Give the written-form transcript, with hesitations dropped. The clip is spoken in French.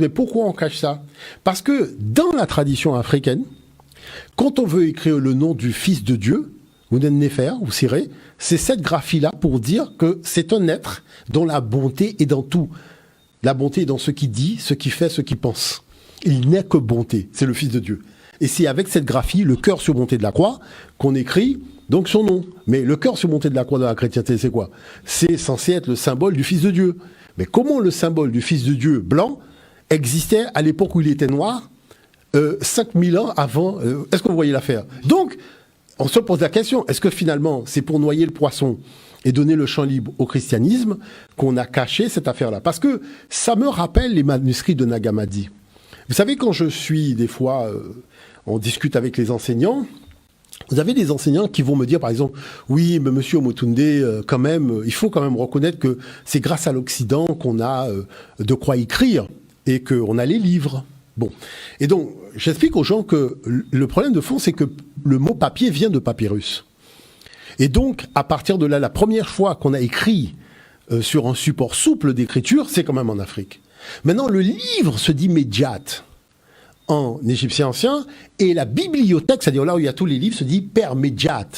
Mais pourquoi on cache ça? Parce que dans la tradition africaine, quand on veut écrire le nom du Fils de Dieu, ou d'un Néfer, ou Siré, c'est cette graphie-là pour dire que c'est un être dont la bonté est dans tout. La bonté est dans ce qu'il dit, ce qu'il fait, ce qu'il pense. Il n'est que bonté, c'est le Fils de Dieu. Et c'est avec cette graphie, le cœur surmonté de la croix, qu'on écrit donc son nom. Mais le cœur surmonté de la croix dans la chrétienté, c'est quoi? C'est censé être le symbole du Fils de Dieu. Mais comment le symbole du Fils de Dieu blanc existait à l'époque où il était noir, 5000 ans avant? Est-ce que vous voyez l'affaire? Donc, on se pose la question, est-ce que finalement, c'est pour noyer le poisson et donner le champ libre au christianisme qu'on a caché cette affaire-là? Parce que ça me rappelle les manuscrits de Nag Hammadi. Vous savez, quand je suis, des fois, on discute avec les enseignants, vous avez des enseignants qui vont me dire, par exemple, oui, mais monsieur Omotunde, quand même, il faut quand même reconnaître que c'est grâce à l'Occident qu'on a de quoi écrire et qu'on a les livres. Bon. Et donc, j'explique aux gens que le problème de fond, c'est que le mot papier vient de papyrus. Et donc, à partir de là, la première fois qu'on a écrit sur un support souple d'écriture, c'est quand même en Afrique. Maintenant, le livre se dit médiat en égyptien ancien, et la bibliothèque, c'est-à-dire là où il y a tous les livres, se dit père médiat.